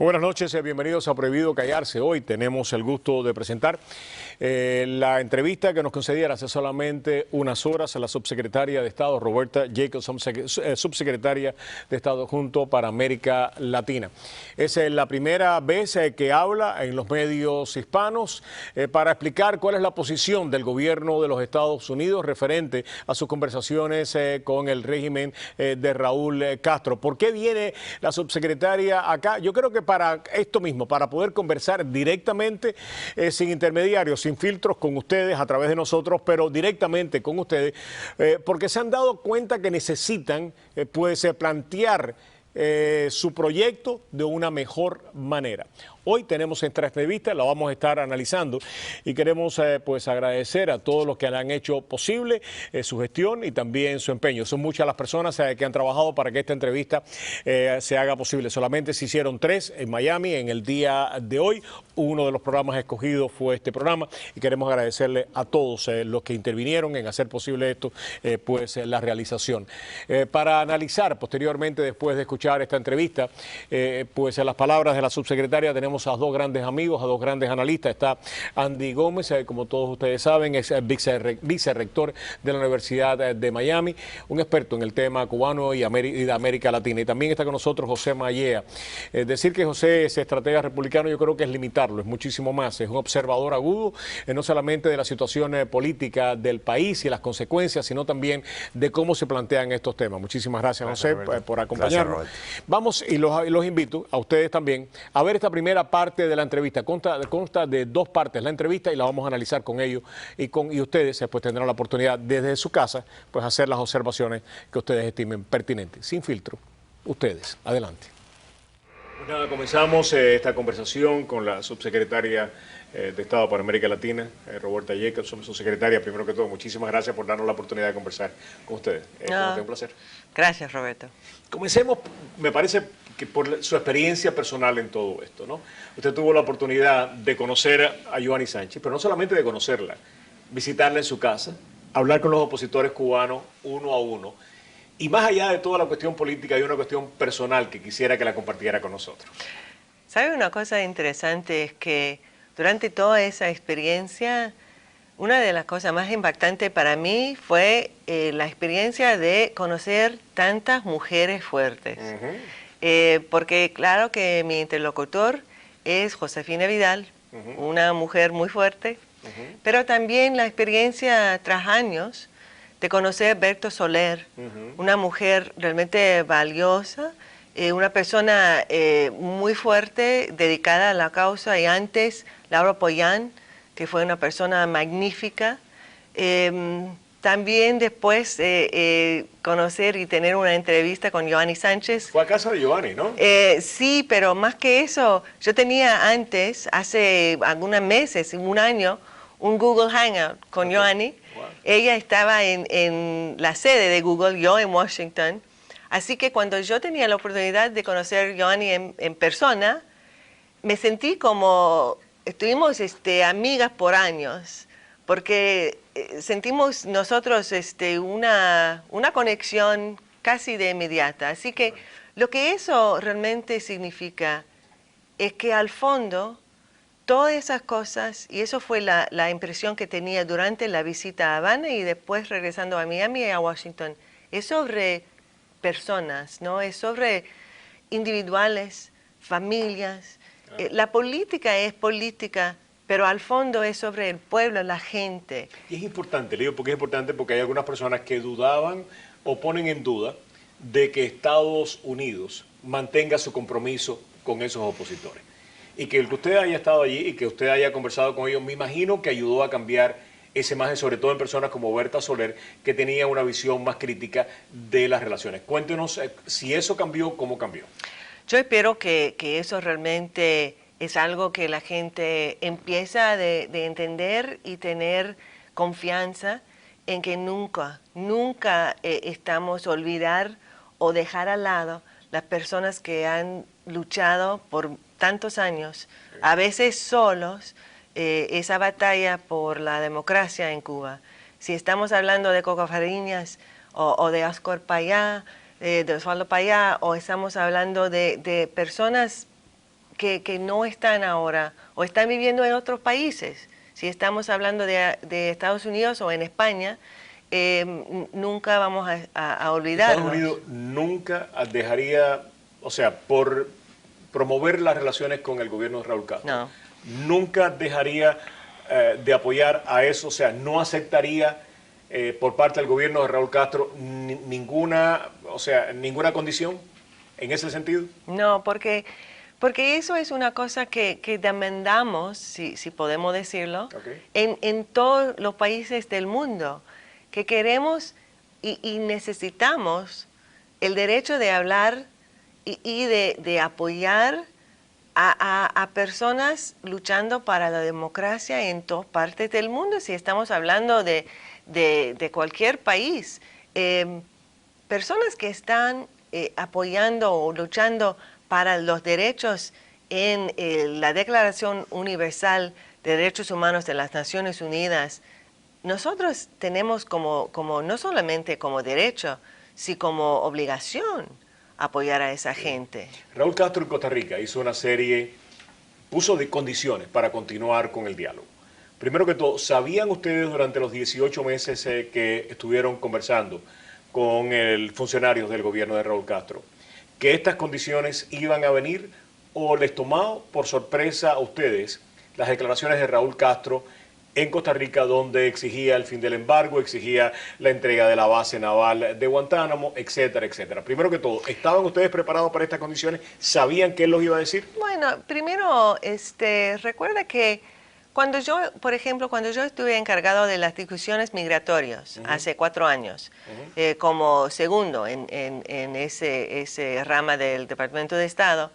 Muy buenas noches, bienvenidos a Prohibido Callarse. Hoy tenemos el gusto de presentar la entrevista que nos concediera hace solamente unas horas a la subsecretaria de Estado, Roberta Jacobson, subsecretaria de Estado Adjunto para América Latina. Es la primera vez que habla en los medios hispanos para explicar cuál es la posición del gobierno de los Estados Unidos referente a sus conversaciones con el régimen de Raúl Castro. ¿Por qué viene la subsecretaria acá? Yo creo que para esto mismo, para poder conversar directamente, sin intermediarios, sin filtros con ustedes, a través de nosotros, pero directamente con ustedes, porque se han dado cuenta que necesitan plantear su proyecto de una mejor manera. Hoy tenemos esta entrevista, la vamos a estar analizando y queremos agradecer a todos los que le han hecho posible su gestión y también su empeño. Son muchas las personas que han trabajado para que esta entrevista se haga posible. Solamente se hicieron 3 en Miami en el día de hoy. Uno de los programas escogidos fue este programa y queremos agradecerle a todos los que intervinieron en hacer posible esto, la realización. Para analizar posteriormente, después de escuchar esta entrevista, las palabras de la subsecretaria, tenemos a 2 grandes amigos, a 2 grandes analistas. Está Andy Gómez, como todos ustedes saben, es vicerrector de la Universidad de Miami, un experto en el tema cubano y de América Latina. Y también está con nosotros José Mayea. Decir que José es estratega republicano yo creo que es limitarlo, es muchísimo más. Es un observador agudo, no solamente de la situación política del país y las consecuencias, sino también de cómo se plantean estos temas. Muchísimas gracias, José, por acompañarnos. Gracias, Vamos, y los invito a ustedes también a ver esta primera parte de la entrevista. Consta de 2 partes la entrevista y la vamos a analizar con ellos y ustedes tendrán la oportunidad desde su casa hacer las observaciones que ustedes estimen pertinentes. Sin filtro, ustedes, adelante. Pues nada, comenzamos esta conversación con la subsecretaria de Estado para América Latina, Roberta Jacobson, subsecretaria. Primero que todo, muchísimas gracias por darnos la oportunidad de conversar con ustedes. Un placer. Gracias, Roberto. Comencemos, me parece que por su experiencia personal en todo esto, ¿no? Usted tuvo la oportunidad de conocer a Yoani Sánchez, pero no solamente de conocerla, visitarla en su casa, hablar con los opositores cubanos uno a uno, y más allá de toda la cuestión política, hay una cuestión personal que quisiera que la compartiera con nosotros. ¿Sabe una cosa interesante? Es que durante toda esa experiencia, una de las cosas más impactantes para mí fue la experiencia de conocer tantas mujeres fuertes. Porque claro que mi interlocutor es Josefina Vidal, una mujer muy fuerte, pero también la experiencia tras años de conocer a Berto Soler, una mujer realmente valiosa, una persona muy fuerte, dedicada a la causa, y antes Laura Pollán, que fue una persona magnífica. También después conocer y tener una entrevista con Yoani Sánchez. Fue a casa de Yoani, ¿no? Sí, pero más que eso, yo tenía antes, hace algunos meses, un año, un Google Hangout con Yoani. Wow. Ella estaba en la sede de Google, yo en Washington. Así que cuando yo tenía la oportunidad de conocer a Yoani en persona, me sentí como, estuvimos amigas por años, porque sentimos nosotros una conexión casi de inmediata. Así que lo que eso realmente significa es que al fondo todas esas cosas, y eso fue la impresión que tenía durante la visita a Habana y después regresando a Miami y a Washington, es sobre personas, ¿no? Es sobre individuales, familias. La política es política, pero al fondo es sobre el pueblo, la gente. Y es importante, le digo porque es importante, porque hay algunas personas que dudaban o ponen en duda de que Estados Unidos mantenga su compromiso con esos opositores. Y que el que usted haya estado allí y que usted haya conversado con ellos, me imagino que ayudó a cambiar esa imagen, sobre todo en personas como Berta Soler, que tenía una visión más crítica de las relaciones. Cuéntenos si eso cambió, ¿cómo cambió? Yo espero que eso realmente es algo que la gente empieza de entender y tener confianza en que nunca estamos olvidar o dejar al lado las personas que han luchado por tantos años, a veces solos, esa batalla por la democracia en Cuba. Si estamos hablando de Coco Fariñas o de Oscar Payá, de Osvaldo Payá, o estamos hablando de personas que no están ahora o están viviendo en otros países. Si estamos hablando de Estados Unidos o en España, nunca vamos a olvidarnos. Estados Unidos nunca dejaría, o sea, por promover las relaciones con el gobierno de Raúl Castro, No. nunca dejaría de apoyar a eso, o sea, no aceptaría por parte del gobierno de Raúl Castro ninguna condición en ese sentido. No, porque eso es una cosa que demandamos, si podemos decirlo, Okay. en todos los países del mundo, que queremos y necesitamos el derecho de hablar y de apoyar a personas luchando para la democracia en todas partes del mundo. Si estamos hablando de cualquier país, personas que están apoyando o luchando para los derechos en la Declaración Universal de Derechos Humanos de las Naciones Unidas, nosotros tenemos como no solamente como derecho, sino como obligación apoyar a esa gente. Raúl Castro en Costa Rica hizo una serie, puso de condiciones para continuar con el diálogo. Primero que todo, ¿sabían ustedes durante los 18 meses que estuvieron conversando con funcionarios del gobierno de Raúl Castro que estas condiciones iban a venir, o les tomó por sorpresa a ustedes las declaraciones de Raúl Castro en Costa Rica, donde exigía el fin del embargo, exigía la entrega de la base naval de Guantánamo, etcétera, etcétera? Primero que todo, ¿estaban ustedes preparados para estas condiciones? ¿Sabían qué él los iba a decir? Bueno, primero, recuerda que por ejemplo, cuando yo estuve encargado de las discusiones migratorias hace 4 años, como segundo en ese rama del Departamento de Estado,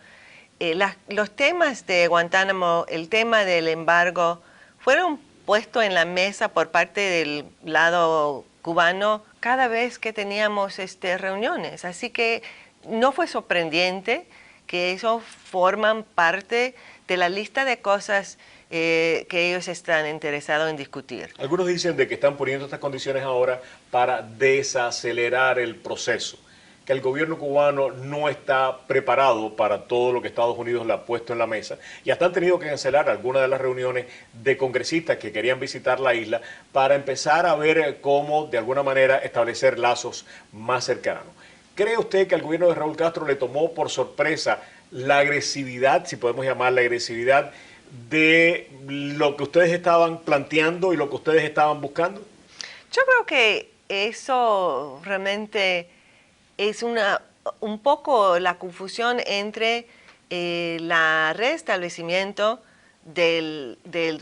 los temas de Guantánamo, el tema del embargo, fueron puestos en la mesa por parte del lado cubano cada vez que teníamos reuniones. Así que no fue sorprendente que eso forman parte de la lista de cosas que ellos están interesados en discutir. Algunos dicen de que están poniendo estas condiciones ahora para desacelerar el proceso, que el gobierno cubano no está preparado para todo lo que Estados Unidos le ha puesto en la mesa, y hasta han tenido que cancelar algunas de las reuniones de congresistas que querían visitar la isla para empezar a ver cómo de alguna manera establecer lazos más cercanos. ¿Cree usted que al gobierno de Raúl Castro le tomó por sorpresa la agresividad, si podemos llamarla agresividad, de lo que ustedes estaban planteando y lo que ustedes estaban buscando? Yo creo que eso realmente es un poco la confusión entre el restablecimiento de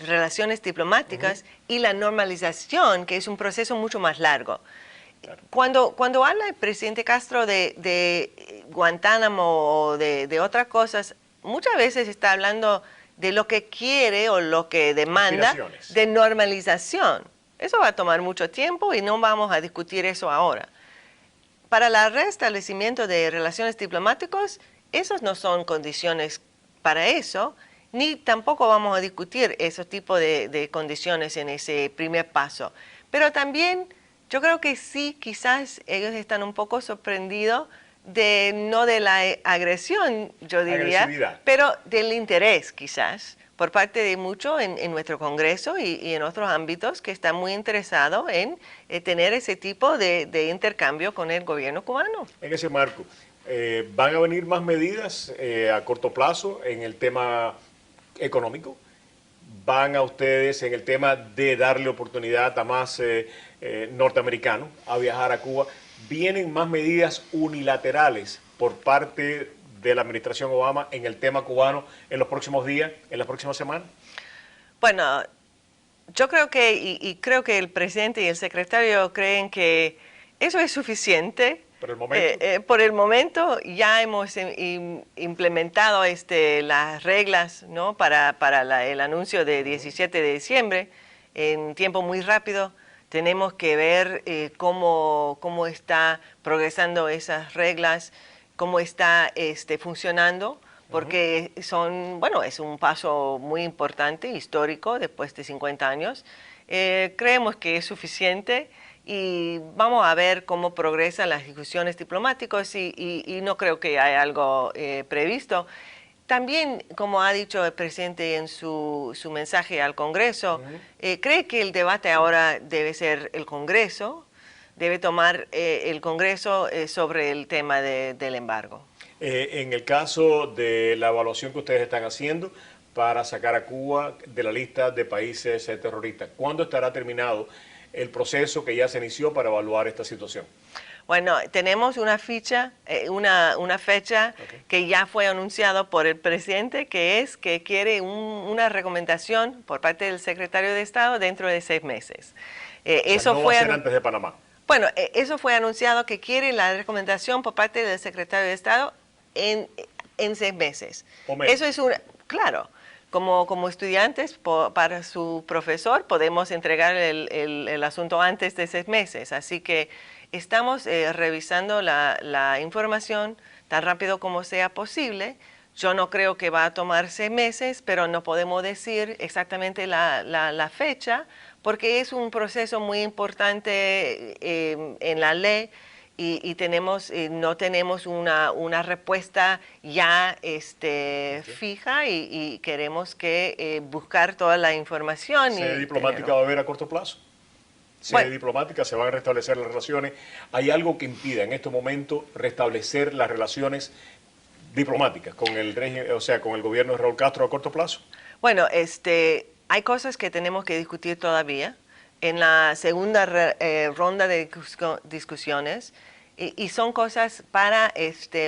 relaciones diplomáticas y la normalización, que es un proceso mucho más largo. Claro. Cuando habla el presidente Castro de Guantánamo o de otras cosas, muchas veces está hablando de lo que quiere o lo que demanda de normalización. Eso va a tomar mucho tiempo y no vamos a discutir eso ahora. Para el restablecimiento de relaciones diplomáticas, esas no son condiciones para eso, ni tampoco vamos a discutir ese tipo de condiciones en ese primer paso. Pero también yo creo que sí, quizás ellos están un poco sorprendidos no de la agresión, yo diría, pero del interés quizás por parte de muchos en nuestro Congreso y en otros ámbitos que están muy interesados en tener ese tipo de intercambio con el gobierno cubano. En ese marco, ¿van a venir más medidas a corto plazo en el tema económico? ¿Van a ustedes en el tema de darle oportunidad a más norteamericanos a viajar a Cuba? ¿Vienen más medidas unilaterales por parte de la administración Obama en el tema cubano en los próximos días, en las próximas semanas? Bueno, yo creo que, y creo que el presidente y el secretario creen que eso es suficiente. ¿Por el momento? Por el momento ya hemos implementado las reglas, ¿no?, para el anuncio de 17 de diciembre en tiempo muy rápido. Tenemos que ver cómo está progresando esas reglas, cómo está funcionando, porque es un paso muy importante, histórico, después de 50 años. Creemos que es suficiente y vamos a ver cómo progresan las discusiones diplomáticas y no creo que haya algo previsto. También, como ha dicho el presidente en su mensaje al Congreso, cree que el debate ahora debe ser el Congreso, debe tomar el Congreso sobre el tema del embargo. En el caso de la evaluación que ustedes están haciendo para sacar a Cuba de la lista de países terroristas, ¿cuándo estará terminado el proceso que ya se inició para evaluar esta situación? Bueno, tenemos una fecha que ya fue anunciado por el presidente, que es que quiere una recomendación por parte del secretario de Estado dentro de 6 meses. Eso no va a ser antes de Panamá. Bueno, eso fue anunciado que quiere la recomendación por parte del secretario de Estado en 6 meses. Eso es claro. Como estudiantes, para su profesor, podemos entregar el asunto antes de 6 meses. Así que estamos revisando la información tan rápido como sea posible. Yo no creo que va a tomar 6 meses, pero no podemos decir exactamente la fecha, porque es un proceso muy importante en la ley. Y no tenemos una respuesta ya fija y queremos que buscar toda la información. ¿Sede diplomática va a haber a corto plazo? Sede diplomática, se van a restablecer las relaciones. ¿Hay algo que impida en este momento restablecer las relaciones diplomáticas con el régimen, o sea, con el gobierno de Raúl Castro a corto plazo? Bueno, hay cosas que tenemos que discutir todavía en la segunda ronda de discusiones y son cosas para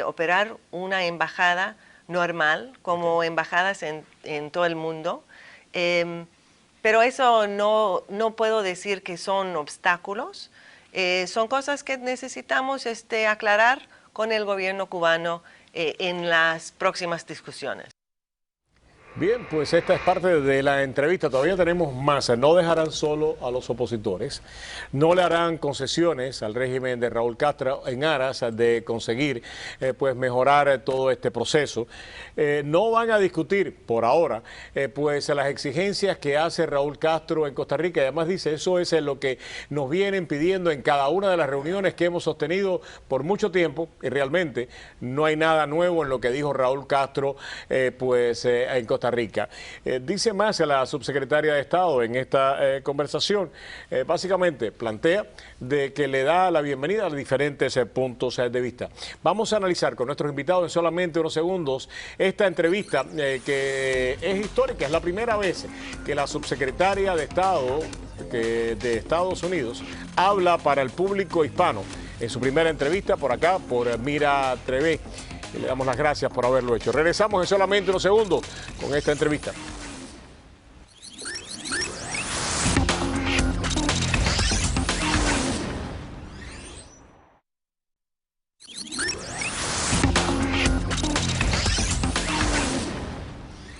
operar una embajada normal, como embajadas en todo el mundo. Pero eso no puedo decir que son obstáculos. Son cosas que necesitamos aclarar con el gobierno cubano en las próximas discusiones. Bien, pues esta es parte de la entrevista. Todavía tenemos más. No dejarán solo a los opositores. No le harán concesiones al régimen de Raúl Castro en aras de conseguir pues mejorar todo este proceso. No van a discutir por ahora pues las exigencias que hace Raúl Castro en Costa Rica. Además dice, eso es lo que nos vienen pidiendo en cada una de las reuniones que hemos sostenido por mucho tiempo. Y realmente no hay nada nuevo en lo que dijo Raúl Castro en Costa Rica. Dice más a la subsecretaria de Estado en esta conversación, básicamente plantea de que le da la bienvenida a los diferentes puntos de vista. Vamos a analizar con nuestros invitados en solamente unos segundos esta entrevista que es histórica, es la primera vez que la subsecretaria de Estado de Estados Unidos habla para el público hispano. En su primera entrevista por acá, por Mira TV. Y le damos las gracias por haberlo hecho. Regresamos en solamente unos segundos con esta entrevista.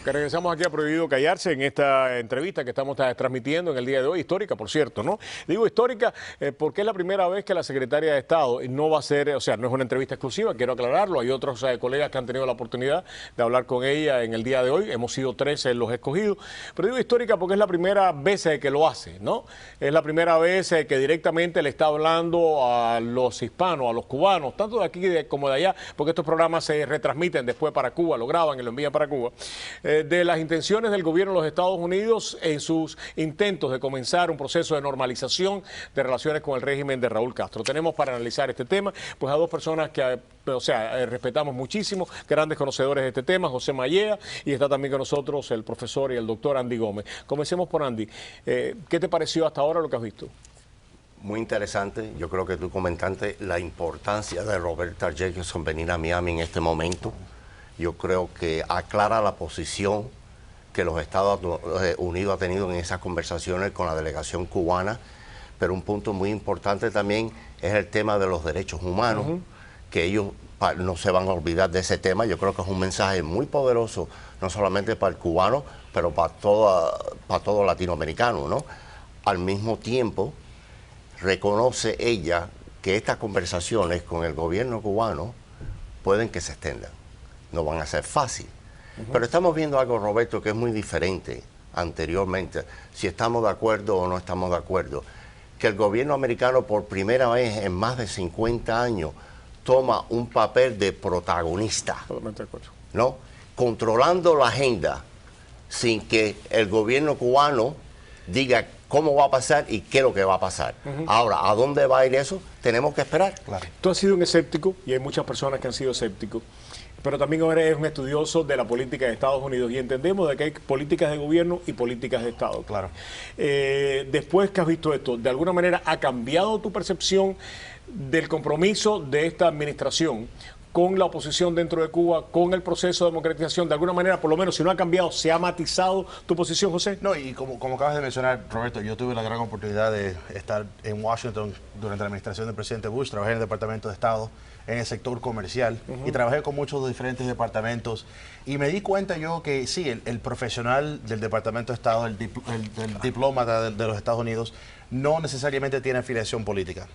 Que regresamos aquí a Prohibido Callarse en esta entrevista que estamos transmitiendo en el día de hoy, histórica, por cierto, ¿no? Digo histórica porque es la primera vez que la secretaria de Estado no va a ser, o sea, no es una entrevista exclusiva, quiero aclararlo, hay otros colegas que han tenido la oportunidad de hablar con ella en el día de hoy, hemos sido 13 los escogidos, pero digo histórica porque es la primera vez que lo hace, ¿no? Es la primera vez que directamente le está hablando a los hispanos, a los cubanos, tanto de aquí como de allá, porque estos programas se retransmiten después para Cuba, lo graban y lo envían para Cuba. De las intenciones del gobierno de los Estados Unidos en sus intentos de comenzar un proceso de normalización de relaciones con el régimen de Raúl Castro. Tenemos para analizar este tema pues a dos personas que respetamos muchísimo, grandes conocedores de este tema, José Mallea, y está también con nosotros el profesor y el doctor Andy Gómez. Comencemos por Andy. ¿Qué te pareció hasta ahora lo que has visto? Muy interesante. Yo creo que tú comentaste la importancia de Roberta Jacobson venir a Miami en este momento. Yo creo que aclara la posición que los Estados Unidos ha tenido en esas conversaciones con la delegación cubana, pero un punto muy importante también es el tema de los derechos humanos, que ellos no se van a olvidar de ese tema. Yo creo que es un mensaje muy poderoso, no solamente para el cubano, pero para todo latinoamericano, ¿no? Al mismo tiempo, reconoce ella que estas conversaciones con el gobierno cubano pueden que se extendan. No van a ser fáciles. Pero estamos viendo algo, Roberto, que es muy diferente anteriormente, si estamos de acuerdo o no estamos de acuerdo, que el gobierno americano por primera vez en más de 50 años toma un papel de protagonista, Totalmente de acuerdo, ¿no? controlando la agenda sin que el gobierno cubano diga cómo va a pasar y qué es lo que va a pasar. Ahora, ¿a dónde va a ir eso? Tenemos que esperar. Claro. Tú has sido un escéptico y hay muchas personas que han sido escépticos, pero también ahora eres un estudioso de la política de Estados Unidos y entendemos de que hay políticas de gobierno y políticas de Estado. Claro. Después que has visto esto, ¿de alguna manera ha cambiado tu percepción del compromiso de esta administración con la oposición dentro de Cuba, con el proceso de democratización? De alguna manera, por lo menos, si no ha cambiado, ¿se ha matizado tu posición, José? No, y como acabas de mencionar, Roberto, yo tuve la gran oportunidad de estar en Washington durante la administración del presidente Bush. Trabajé en el Departamento de Estado, en el sector comercial, y trabajé con muchos diferentes departamentos. Y me di cuenta yo que sí, el profesional del Departamento de Estado, el diplomata de los Estados Unidos, no necesariamente tiene afiliación política.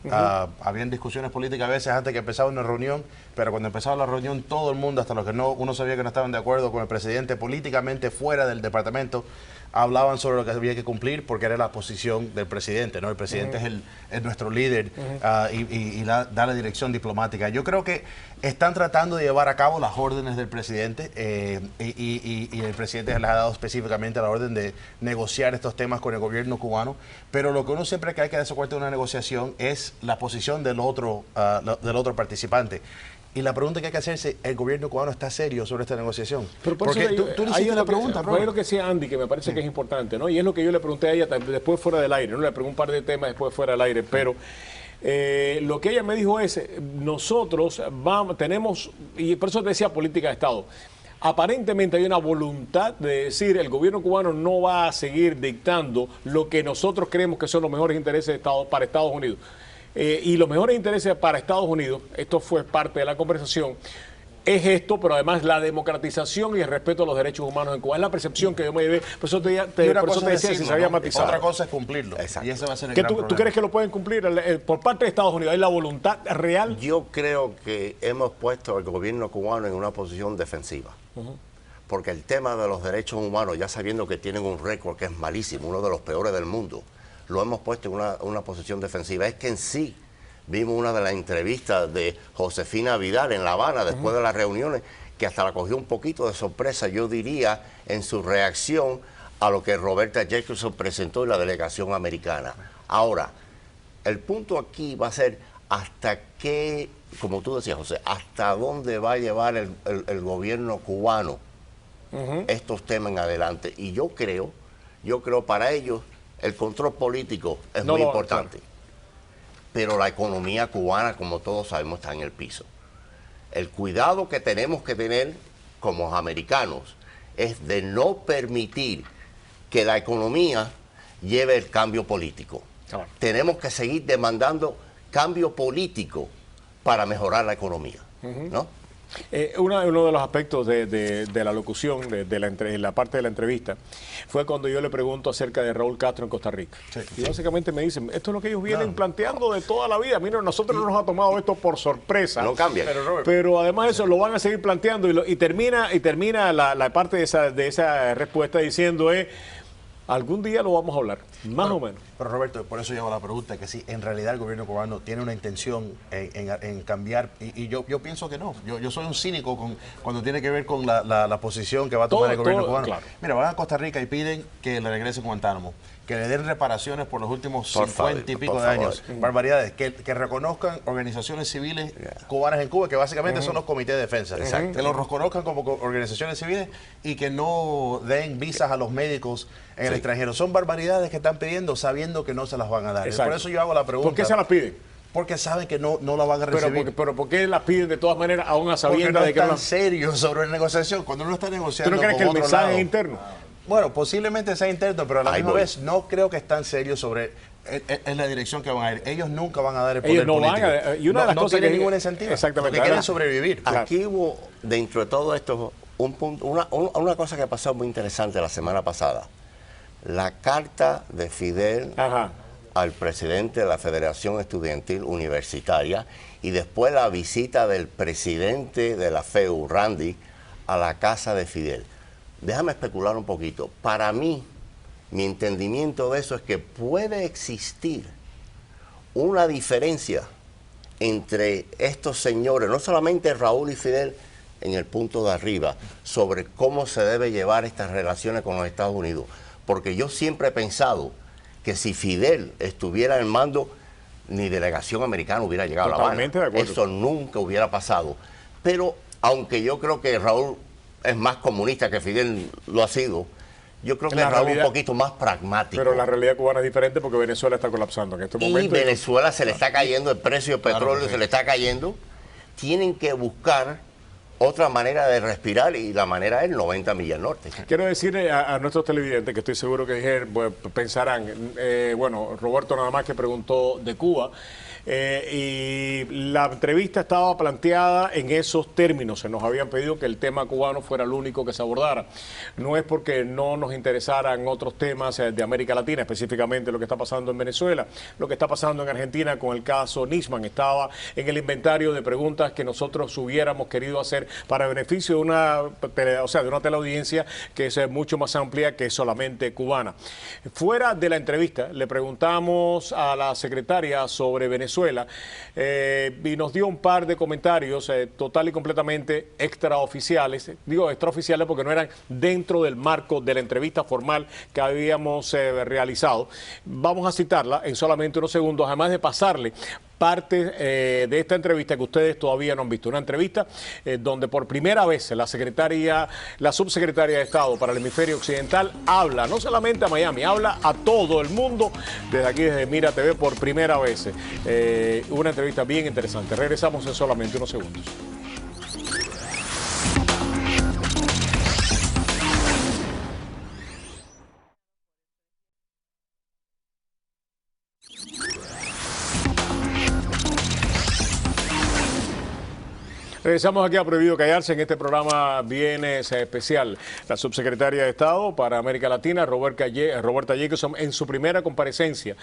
Habían discusiones políticas a veces antes que empezaba una reunión, pero cuando empezaba la reunión todo el mundo, hasta los que uno sabía que no estaban de acuerdo con el presidente políticamente fuera del departamento, hablaban sobre lo que había que cumplir porque era la posición del presidente, ¿no? El presidente es nuestro líder y da la dirección diplomática. Yo creo que están tratando de llevar a cabo las órdenes del presidente y el presidente les ha dado específicamente la orden de negociar estos temas con el gobierno cubano, pero lo que uno siempre que hay que darse cuenta de una negociación es la posición del otro participante. Y la pregunta que hay que hacerse, ¿el gobierno cubano está serio sobre esta negociación? Pero por porque eso tú le hiciste la pregunta, Fue lo que decía Andy, que me parece que es importante, ¿no? Y es lo que yo le pregunté a ella después fuera del aire, ¿no? Le pregunté un par de temas después fuera del aire, pero lo que ella me dijo es, nosotros tenemos, y por eso te decía política de Estado, aparentemente hay una voluntad de decir el gobierno cubano no va a seguir dictando lo que nosotros creemos que son los mejores intereses de Estado para Estados Unidos. Y los mejores intereses para Estados Unidos, esto fue parte de la conversación, es esto, pero además la democratización y el respeto a los derechos humanos en Cuba. Es la percepción que yo me llevé. Por eso te decía si se había matizado. Otra cosa es cumplirlo. Exacto. Y ese va a ser el ¿Qué gran tú problema. crees que lo pueden cumplir por parte de Estados Unidos? ¿Hay la voluntad real? Yo creo que hemos puesto al gobierno cubano en una posición defensiva. Porque el tema de los derechos humanos, ya sabiendo que tienen un récord que es malísimo, uno de los peores del mundo, lo hemos puesto en una posición defensiva. Es que en sí vimos una de las entrevistas de Josefina Vidal en La Habana después de las reuniones, que hasta la cogió un poquito de sorpresa, yo diría, en su reacción a lo que Roberta Jacobson presentó en la delegación americana. Ahora, el punto aquí va a ser hasta qué, como tú decías, José, hasta dónde va a llevar el gobierno cubano estos temas en adelante. Y yo creo para ellos el control político es muy importante. Claro. Pero la economía cubana, como todos sabemos, está en el piso. El cuidado que tenemos que tener como americanos es de no permitir que la economía lleve el cambio político. Claro. Tenemos que seguir demandando cambio político para mejorar la economía, ¿no? Uno de los aspectos de la locución, de la parte de la entrevista, fue cuando yo le pregunto acerca de Raúl Castro en Costa Rica. Sí. Y básicamente me dicen, esto es lo que ellos vienen planteando de toda la vida. Mira, nosotros no nos ha tomado esto por sorpresa. No cambia. Pero además de eso, lo van a seguir planteando y termina la parte de esa respuesta diciendo algún día lo vamos a hablar, más o menos. Pero Roberto, por eso yo hago la pregunta, que si en realidad el gobierno cubano tiene una intención en cambiar, y yo pienso que no. Yo soy un cínico cuando tiene que ver con la posición que va a tomar el gobierno cubano. Claro. Mira, van a Costa Rica y piden que le regresen Guantánamo, que le den reparaciones por los últimos 50 y pico de años, barbaridades, que reconozcan organizaciones civiles cubanas en Cuba, que básicamente son los comités de defensa, que los reconozcan como organizaciones civiles y que no den visas a los médicos en el extranjero. Son barbaridades que están pidiendo sabiendo que no se las van a dar. Por eso yo hago la pregunta. ¿Por qué se las piden? Porque saben que no la van a recibir. Pero ¿por qué las piden de todas maneras aún a sabiendas de que están serios sobre la negociación? Cuando uno está negociando. ¿Tú no crees que el mensaje es interno? Bueno, posiblemente sea interno, pero a la misma vez no creo que están serios sobre es la dirección que van a ir. Ellos nunca van a dar el poder político. Y una de las cosas tiene ningún incentivo. Exactamente. Porque quieren sobrevivir. Aquí hubo, dentro de todo esto, una cosa que pasó muy interesante la semana pasada. La carta de Fidel al presidente de la Federación Estudiantil Universitaria y después la visita del presidente de la FEU, Randy, a la casa de Fidel. Déjame especular un poquito. Para mí, mi entendimiento de eso es que puede existir una diferencia entre estos señores, no solamente Raúl y Fidel, en el punto de arriba sobre cómo se debe llevar estas relaciones con los Estados Unidos. Porque yo siempre he pensado que si Fidel estuviera en el mando, ni delegación americana hubiera llegado a La Habana. Totalmente de acuerdo. Eso nunca hubiera pasado. Pero aunque yo creo que Raúl es más comunista que Fidel lo ha sido, yo creo que Raúl es un poquito más pragmático. Pero la realidad cubana es diferente porque Venezuela está colapsando en este momento. Y Venezuela se le está cayendo, el precio del petróleo se le está cayendo. Tienen que buscar otra manera de respirar y la manera es el 90 millas norte. Quiero decirle a nuestros televidentes que estoy seguro que pensarán, bueno, Roberto nada más que preguntó de Cuba, y la entrevista estaba planteada en esos términos. Se nos habían pedido que el tema cubano fuera el único que se abordara. No es porque no nos interesaran otros temas de América Latina, específicamente lo que está pasando en Venezuela, lo que está pasando en Argentina con el caso Nisman. Estaba en el inventario de preguntas que nosotros hubiéramos querido hacer para beneficio de una teleaudiencia que es mucho más amplia que solamente cubana. Fuera de la entrevista, le preguntamos a la secretaria sobre Venezuela y nos dio un par de comentarios total y completamente extraoficiales. Digo extraoficiales porque no eran dentro del marco de la entrevista formal que habíamos realizado. Vamos a citarla en solamente unos segundos, además de pasarle parte de esta entrevista que ustedes todavía no han visto. Una entrevista donde por primera vez la subsecretaria de Estado para el Hemisferio Occidental habla no solamente a Miami, habla a todo el mundo desde aquí, desde Mira TV, por primera vez. Una entrevista bien interesante. Regresamos en solamente unos segundos. Regresamos aquí a Prohibido Callarse en este programa bien especial. La subsecretaria de Estado para América Latina, Roberta Jacobson, en su primera comparecencia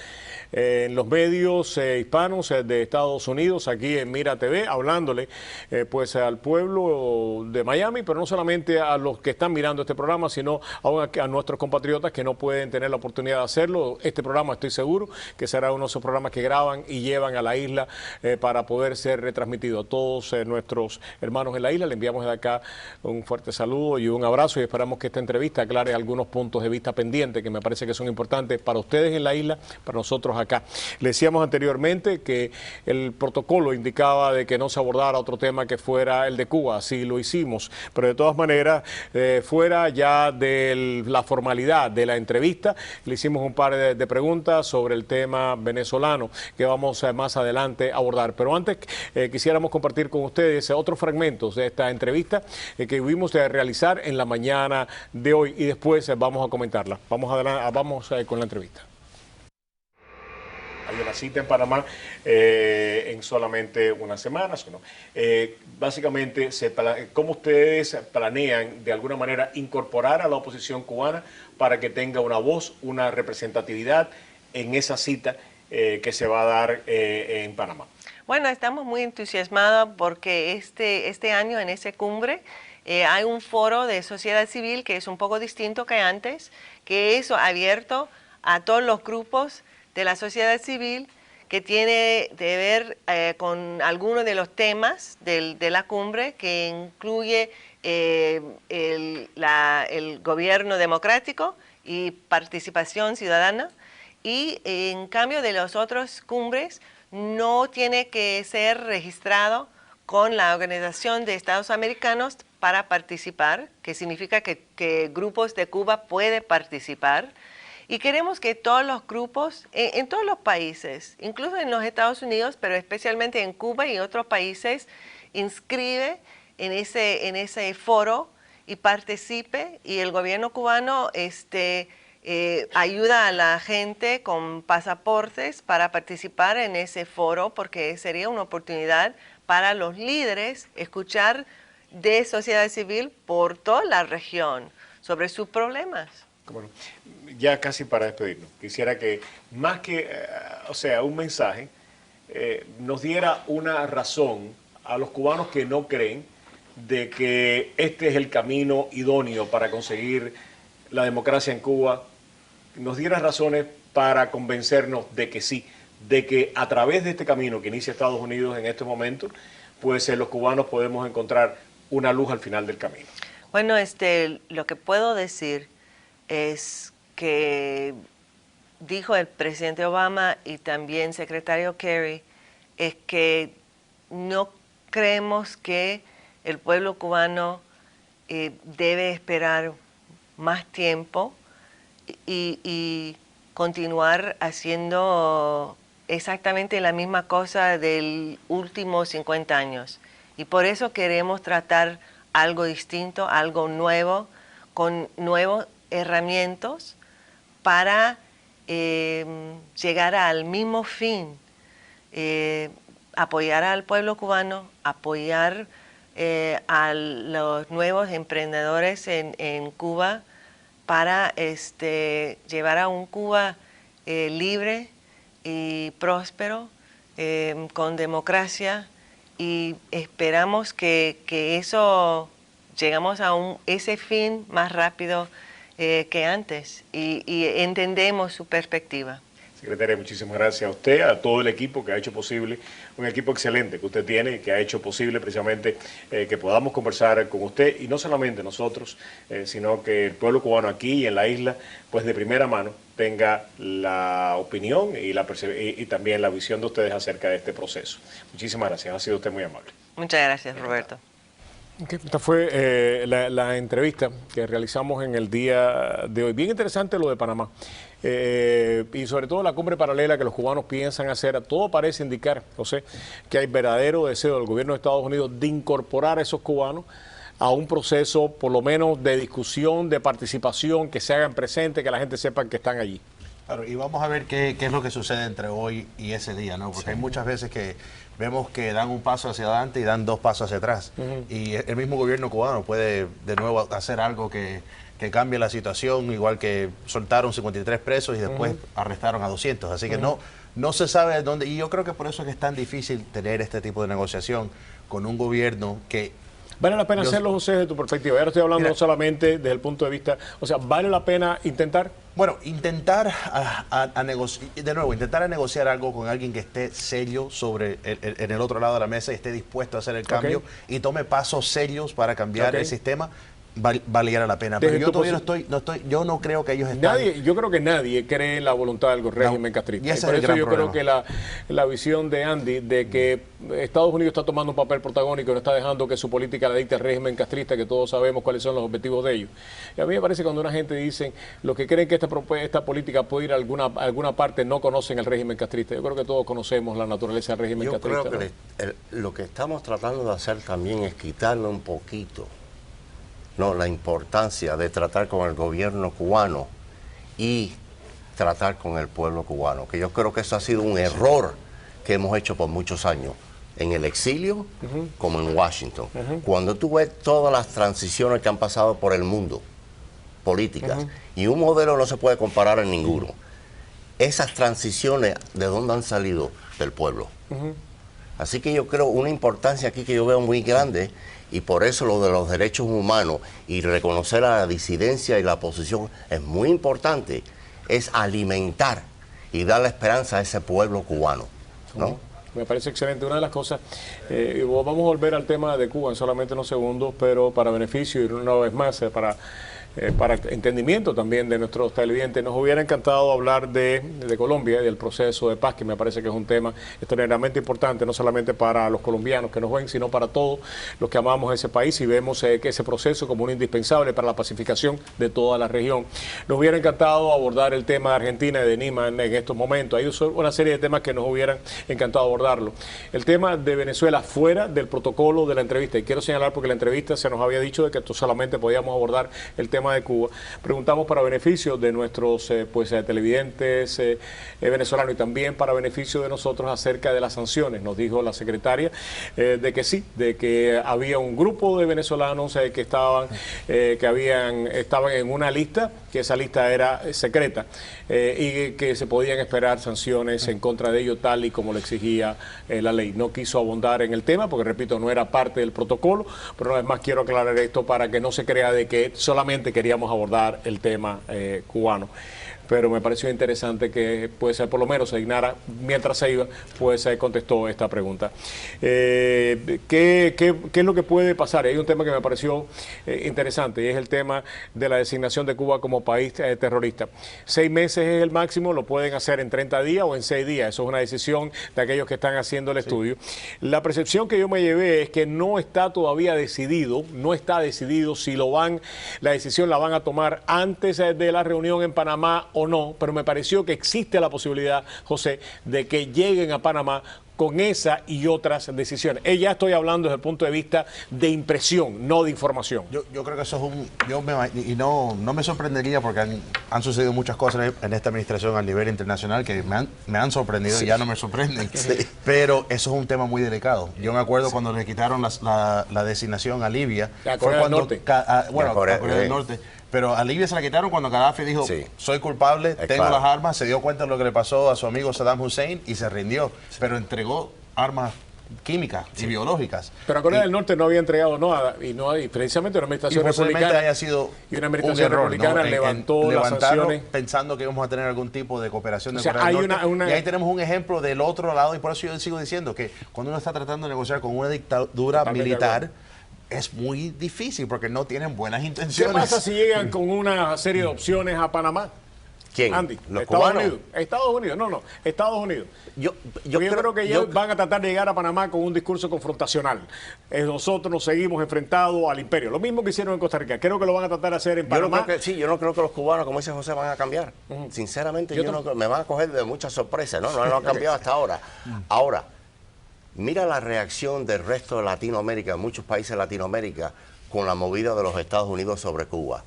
en los medios hispanos de Estados Unidos, aquí en Mira TV, hablándole pues al pueblo de Miami, pero no solamente a los que están mirando este programa, sino a nuestros compatriotas que no pueden tener la oportunidad de hacerlo. Este programa, estoy seguro, que será uno de esos programas que graban y llevan a la isla para poder ser retransmitido. A todos nuestros hermanos en la isla le enviamos de acá un fuerte saludo y un abrazo, y esperamos que esta entrevista aclare algunos puntos de vista pendientes que me parece que son importantes para ustedes en la isla, para nosotros acá. Le decíamos anteriormente que el protocolo indicaba de que no se abordara otro tema que fuera el de Cuba, así lo hicimos, pero de todas maneras, fuera ya de la formalidad de la entrevista, le hicimos un par de preguntas sobre el tema venezolano que vamos más adelante a abordar. Pero antes quisiéramos compartir con ustedes otros fragmentos de esta entrevista que vimos realizar en la mañana de hoy, y después vamos a comentarla. Vamos con la entrevista. Hay una cita en Panamá en solamente unas semanas. ¿No? Básicamente, ¿cómo ustedes planean de alguna manera incorporar a la oposición cubana para que tenga una voz, una representatividad en esa cita que se va a dar en Panamá? Bueno, estamos muy entusiasmados porque este año en esa cumbre hay un foro de sociedad civil que es un poco distinto que antes, que es abierto a todos los grupos de la sociedad civil que tiene que ver con algunos de los temas de la cumbre, que incluye el gobierno democrático y participación ciudadana. Y en cambio de las otras cumbres, no tiene que ser registrado con la Organización de Estados Americanos para participar, que significa que grupos de Cuba pueden participar. Y queremos que todos los grupos, en todos los países, incluso en los Estados Unidos, pero especialmente en Cuba y otros países, inscribe en ese foro y participe. Y el gobierno cubano ayuda a la gente con pasaportes para participar en ese foro, porque sería una oportunidad para los líderes escuchar de sociedad civil por toda la región sobre sus problemas. Bueno, ya casi para despedirnos, quisiera que más que, un mensaje, nos diera una razón a los cubanos que no creen de que este es el camino idóneo para conseguir la democracia en Cuba, nos diera razones para convencernos de que sí, de que a través de este camino que inicia Estados Unidos en este momento, pues los cubanos podemos encontrar una luz al final del camino. Bueno, lo que puedo decir es que dijo el presidente Obama y también secretario Kerry, es que no creemos que el pueblo cubano debe esperar más tiempo y continuar haciendo exactamente la misma cosa del último 50 años. Y por eso queremos tratar algo distinto, algo nuevo, con nuevas herramientas para llegar al mismo fin, apoyar al pueblo cubano, apoyar a los nuevos emprendedores en Cuba para llevar a un Cuba libre y próspero, con democracia, y esperamos que eso llegamos a ese fin más rápido que antes y entendemos su perspectiva. Secretaria, muchísimas gracias a usted, a todo el equipo que ha hecho posible, un equipo excelente que usted tiene y que ha hecho posible precisamente que podamos conversar con usted, y no solamente nosotros, sino que el pueblo cubano aquí y en la isla, pues de primera mano, tenga la opinión y también la visión de ustedes acerca de este proceso. Muchísimas gracias, ha sido usted muy amable. Muchas gracias, Roberto. Okay, esta fue la entrevista que realizamos en el día de hoy. Bien interesante lo de Panamá. Y sobre todo la cumbre paralela que los cubanos piensan hacer. Todo parece indicar, José, que hay verdadero deseo del gobierno de Estados Unidos de incorporar a esos cubanos a un proceso, por lo menos, de discusión, de participación, que se hagan presentes, que la gente sepa que están allí. Claro, y vamos a ver qué es lo que sucede entre hoy y ese día, ¿no? Porque sí, hay muchas veces que vemos que dan un paso hacia adelante y dan dos pasos hacia atrás. Y el mismo gobierno cubano puede de nuevo hacer algo que cambie la situación, igual que soltaron 53 presos y después arrestaron a 200. Así que no se sabe dónde, y yo creo que por eso es que es tan difícil tener este tipo de negociación con un gobierno que... ¿Vale la pena hacerlo, José, desde tu perspectiva? Ya no estoy hablando solamente desde el punto de vista... O sea, ¿vale la pena intentar? Bueno, intentar a negociar, de nuevo, intentar a negociar algo con alguien que esté serio sobre en el otro lado de la mesa y esté dispuesto a hacer el cambio y tome pasos serios para cambiar el sistema, valiera la pena. Pero yo todavía yo no creo que ellos están... Yo creo que nadie cree en la voluntad del régimen castrista. Y por eso yo creo que la visión de Andy de que Estados Unidos está tomando un papel protagónico y no está dejando que su política la dicte el régimen castrista, que todos sabemos cuáles son los objetivos de ellos. Y a mí me parece que cuando una gente dice, los que creen que esta política puede ir a alguna parte, no conocen el régimen castrista. Yo creo que todos conocemos la naturaleza del régimen castrista. Yo creo que lo que estamos tratando de hacer también es quitarle un poquito la importancia de tratar con el gobierno cubano y tratar con el pueblo cubano, que yo creo que eso ha sido un error que hemos hecho por muchos años, en el exilio como en Washington. Cuando tú ves todas las transiciones que han pasado por el mundo, políticas, y un modelo no se puede comparar en ninguno. Esas transiciones, ¿de dónde han salido? Del pueblo. Así que yo creo una importancia aquí que yo veo muy grande, y por eso lo de los derechos humanos y reconocer a la disidencia y la oposición es muy importante, es alimentar y dar la esperanza a ese pueblo cubano, ¿no? Me parece excelente. Una de las cosas, vamos a volver al tema de Cuba en solamente unos segundos, pero para beneficio y una vez más para entendimiento también de nuestros televidentes, nos hubiera encantado hablar de Colombia y del proceso de paz, que me parece que es un tema extremadamente importante, no solamente para los colombianos que nos ven, sino para todos los que amamos ese país y vemos que ese proceso como un indispensable para la pacificación de toda la región. Nos hubiera encantado abordar el tema de Argentina y de Lima en estos momentos. Hay una serie de temas que nos hubieran encantado abordarlo. El tema de Venezuela fuera del protocolo de la entrevista, y quiero señalar porque la entrevista se nos había dicho de que solamente podíamos abordar el tema de Cuba. Preguntamos para beneficio de nuestros televidentes venezolanos y también para beneficio de nosotros acerca de las sanciones. Nos dijo la secretaria de que sí, de que había un grupo de venezolanos que estaban en una lista, que esa lista era secreta y que se podían esperar sanciones en contra de ellos tal y como lo exigía la ley. No quiso abundar en el tema porque, repito, no era parte del protocolo, pero una vez más quiero aclarar esto para que no se crea de que solamente queríamos abordar el tema cubano. pero me pareció interesante que pues por lo menos se dignara mientras se iba, pues contestó esta pregunta. ¿Qué es lo que puede pasar? Hay un tema que me pareció interesante y es el tema de la designación de Cuba como país terrorista. 6 meses es el máximo, lo pueden hacer en 30 días o en 6 días. Eso es una decisión de aquellos que están haciendo el estudio. La percepción que yo me llevé es que no está todavía decidido, si la decisión la van a tomar antes de la reunión en Panamá o no, pero me pareció que existe la posibilidad, José, de que lleguen a Panamá con esa y otras decisiones. Ya estoy hablando desde el punto de vista de impresión, no de información. Yo creo que eso es no me sorprendería porque han sucedido muchas cosas en esta administración a nivel internacional que me han sorprendido y ya no me sorprenden. Sí. Pero eso es un tema muy delicado. Yo me acuerdo cuando le quitaron la designación a Libia. A Corea del Norte. A Corea del Norte. Pero a Libia se la quitaron cuando Gaddafi dijo, soy culpable, tengo las armas, se dio cuenta de lo que le pasó a su amigo Saddam Hussein y se rindió, pero entregó armas químicas y biológicas. Pero a Corea del Norte no había entregado nada y precisamente una administración republicana haya sido y una administración republicana levantó las sanciones pensando que íbamos a tener algún tipo de cooperación de Corea del Norte. Y ahí tenemos un ejemplo del otro lado y por eso yo sigo diciendo que cuando uno está tratando de negociar con una dictadura militar es muy difícil porque no tienen buenas intenciones. ¿Qué pasa si llegan con una serie de opciones a Panamá? ¿Quién? Andy, ¿Los Estados cubanos? Unidos. Estados Unidos, no, Estados Unidos. Yo creo que ellos van a tratar de llegar a Panamá con un discurso confrontacional. Nosotros nos seguimos enfrentados al imperio. Lo mismo que hicieron en Costa Rica. Creo que lo van a tratar de hacer en Panamá. Yo no creo que los cubanos, como dice José, van a cambiar. Sinceramente, me van a coger de muchas sorpresas. No han cambiado hasta ahora. Ahora, mira la reacción del resto de Latinoamérica, muchos países de Latinoamérica, con la movida de los Estados Unidos sobre Cuba.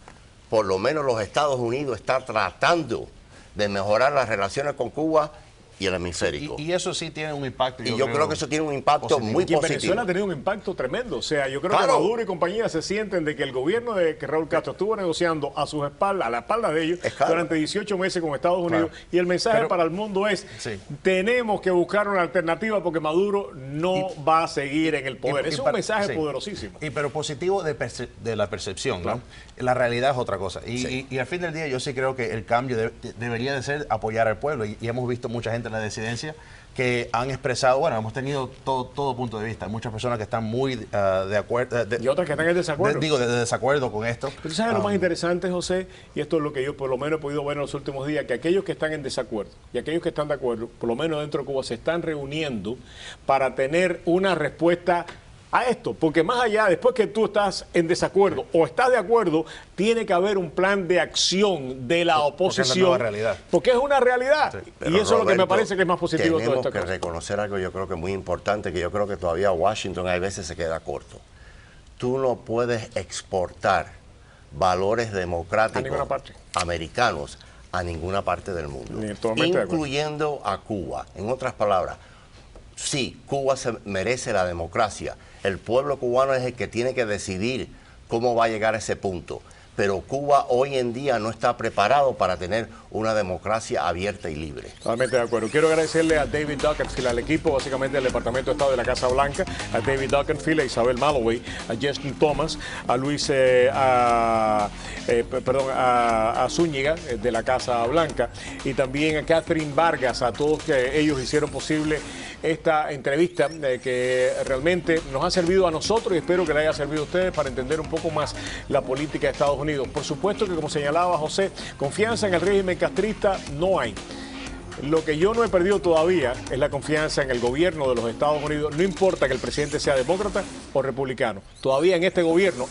Por lo menos los Estados Unidos están tratando de mejorar las relaciones con Cuba y el hemisférico. Y eso sí tiene un impacto. Yo creo que eso tiene un impacto muy positivo. Venezuela ha tenido un impacto tremendo. O sea, yo creo que Maduro y compañía se sienten de que el gobierno de que Raúl Castro estuvo negociando a sus espaldas, a la espalda de ellos, durante 18 meses con Estados Unidos. Y el mensaje para el mundo es, tenemos que buscar una alternativa porque Maduro no va a seguir en el poder. Es un mensaje poderosísimo. Pero positivo de la percepción, ¿no? La realidad es otra cosa. Y al fin del día yo sí creo que el cambio debería de ser apoyar al pueblo. Y hemos visto mucha gente en la disidencia que han expresado, bueno, hemos tenido todo punto de vista. Hay muchas personas que están muy de acuerdo. Y otras que están en desacuerdo. De desacuerdo con esto. Pero ¿sabes lo más interesante, José? Y esto es lo que yo por lo menos he podido ver en los últimos días, que aquellos que están en desacuerdo y aquellos que están de acuerdo, por lo menos dentro de Cuba, se están reuniendo para tener una respuesta a esto, porque más allá, después que tú estás en desacuerdo o estás de acuerdo, tiene que haber un plan de acción de la oposición. Porque es una realidad. Pero y eso es lo que me parece que es más positivo de todo esto. Tenemos que reconocer algo, yo creo que muy importante, que yo creo que todavía Washington hay veces se queda corto. Tú no puedes exportar valores democráticos americanos a ninguna parte del mundo, incluyendo a Cuba. En otras palabras, sí, Cuba se merece la democracia. El pueblo cubano es el que tiene que decidir cómo va a llegar a ese punto. Pero Cuba hoy en día no está preparado para tener una democracia abierta y libre. Totalmente de acuerdo. Quiero agradecerle a David Duckenfield, al equipo básicamente del Departamento de Estado de la Casa Blanca, a David Duckenfield, a Isabel Malloway, a Justin Thomas, a Luis, a Zúñiga de la Casa Blanca y también a Catherine Vargas, a todos que ellos hicieron posible esta entrevista que realmente nos ha servido a nosotros y espero que le haya servido a ustedes para entender un poco más la política de Estados Unidos. Por supuesto que, como señalaba José, confianza en el régimen castrista no hay. Lo que yo no he perdido todavía es la confianza en el gobierno de los Estados Unidos, no importa que el presidente sea demócrata o republicano. Todavía en este gobierno,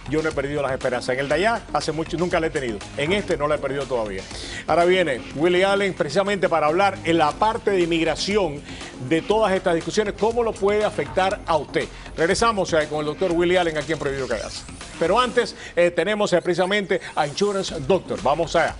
yo no he perdido las esperanzas. En el de allá, hace mucho, nunca la he tenido. En no la he perdido todavía. Ahora viene Willie Allen precisamente para hablar en la parte de inmigración de todas estas discusiones, cómo lo puede afectar a usted. Regresamos con el doctor Willie Allen aquí en Prohibido Callarse. Pero antes tenemos precisamente a Insurance Doctor. Vamos allá.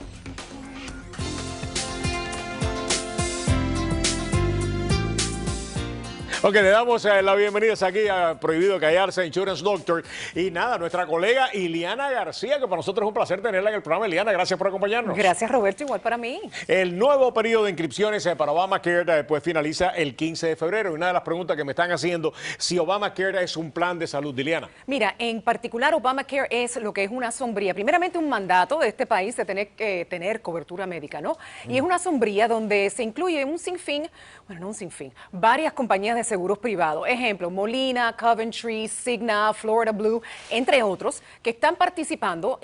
Ok, le damos la bienvenida aquí a Prohibido Callarse, Insurance Doctor. Y nada, nuestra colega Iliana García, que para nosotros es un placer tenerla en el programa. Iliana, gracias por acompañarnos. Gracias, Roberto, igual para mí. El nuevo periodo de inscripciones para Obamacare pues finaliza el 15 de febrero. Y una de las preguntas que me están haciendo, si Obamacare es un plan de salud, Iliana. Mira, en particular Obamacare es lo que es una sombría. Primeramente un mandato de este país de tener que tener cobertura médica, ¿no? Y es una sombría donde se incluye un sinfín, bueno, no un sinfín, varias compañías de seguros privados. Ejemplo, Molina, Coventry, Cigna, Florida Blue, entre otros, que están participando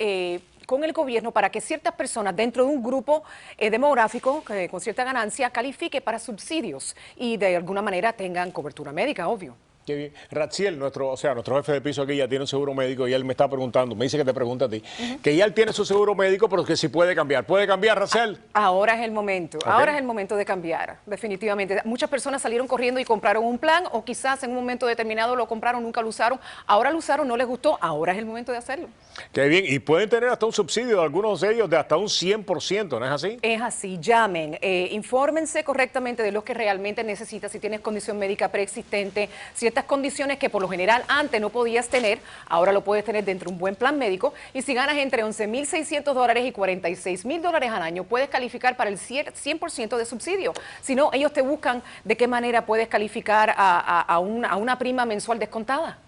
con el gobierno para que ciertas personas dentro de un grupo demográfico con cierta ganancia califique para subsidios y de alguna manera tengan cobertura médica, obvio. Qué bien. Ratziel, nuestro jefe de piso aquí ya tiene un seguro médico y él me está preguntando, me dice que te pregunta a ti, que ya él tiene su seguro médico, pero que si puede cambiar. ¿Puede cambiar, Ratziel? Ahora es el momento, Okay. Ahora es el momento de cambiar, definitivamente. Muchas personas salieron corriendo y compraron un plan o quizás en un momento determinado lo compraron, nunca lo usaron, ahora lo usaron, no les gustó, ahora es el momento de hacerlo. Qué bien, y pueden tener hasta un subsidio de algunos de ellos de hasta un 100%, ¿no es así? Es así, llamen, infórmense correctamente de lo que realmente necesitas, si tienes condición médica preexistente, ciertas condiciones que por lo general antes no podías tener, ahora lo puedes tener dentro de un buen plan médico, y si ganas entre $11,600 y $46,000 al año, puedes calificar para el 100% de subsidio. Si no, ellos te buscan de qué manera puedes calificar a una prima mensual descontada.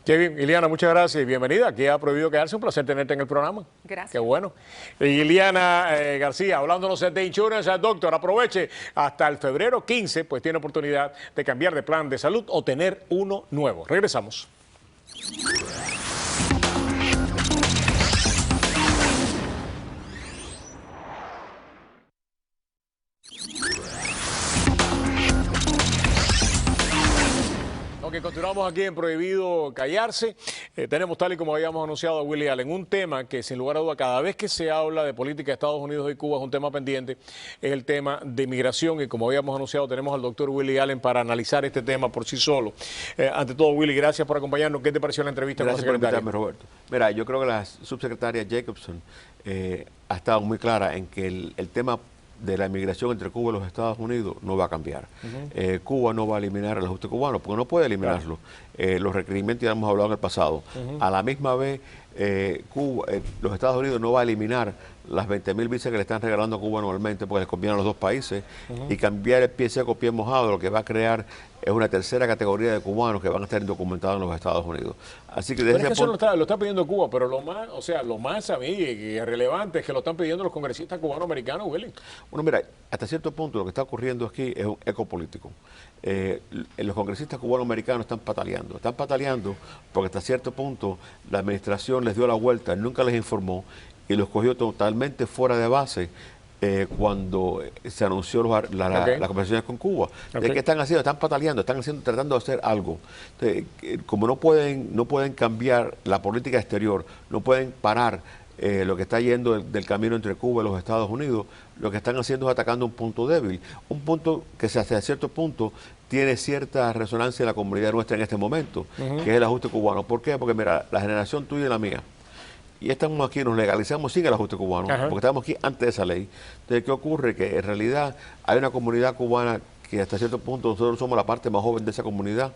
Qué bien, Iliana, muchas gracias y bienvenida. Aquí ha Prohibido Quedarse, un placer tenerte en el programa. Gracias. Qué bueno. Iliana García, hablándonos de Insurance Doctor, aproveche hasta el febrero 15, pues tiene oportunidad de cambiar de plan de salud o tener uno nuevo. Regresamos. Ok, continuamos aquí en Prohibido Callarse. Tenemos, tal y como habíamos anunciado, a Willie Allen, un tema que sin lugar a duda, cada vez que se habla de política de Estados Unidos y Cuba es un tema pendiente, es el tema de migración, y como habíamos anunciado, tenemos al doctor Willie Allen para analizar este tema por sí solo. Ante todo, Willie, gracias por acompañarnos. ¿Qué te pareció la entrevista Gracias con la secretaria? por invitarme, Roberto. Mira, yo creo que la subsecretaria Jacobson ha estado muy clara en que el tema de la inmigración entre Cuba y los Estados Unidos no va a cambiar. Cuba no va a eliminar el ajuste cubano, porque no puede eliminarlo. Los requerimientos ya hemos hablado en el pasado. A la misma vez, los Estados Unidos no va a eliminar las 20.000 visas que le están regalando a Cuba anualmente, porque les conviene a los dos países, y cambiar el pie seco, pie mojado, lo que va a crear es una tercera categoría de cubanos que van a estar indocumentados en los Estados Unidos. Así que, Pero es que eso lo está pidiendo Cuba, pero lo más a mí y relevante es que lo están pidiendo los congresistas cubano-americanos, Willy. Bueno, mira, hasta cierto punto lo que está ocurriendo aquí es un eco político. Los congresistas cubano-americanos están pataleando porque hasta cierto punto la administración les dio la vuelta, nunca les informó y los cogió totalmente fuera de base cuando se anunció las conversaciones con Cuba. Okay. ¿Qué están haciendo? Están pataleando, tratando de hacer algo. Entonces, como no pueden cambiar la política exterior, no pueden parar lo que está yendo del camino entre Cuba y los Estados Unidos, lo que están haciendo es atacando un punto débil, un punto que hasta cierto punto tiene cierta resonancia en la comunidad nuestra en este momento, que es el ajuste cubano. ¿Por qué? Porque mira, la generación tuya y la mía, y estamos aquí, nos legalizamos sin el ajuste cubano, porque estamos aquí antes de esa ley. Entonces, ¿qué ocurre? Que en realidad hay una comunidad cubana que hasta cierto punto nosotros somos la parte más joven de esa comunidad,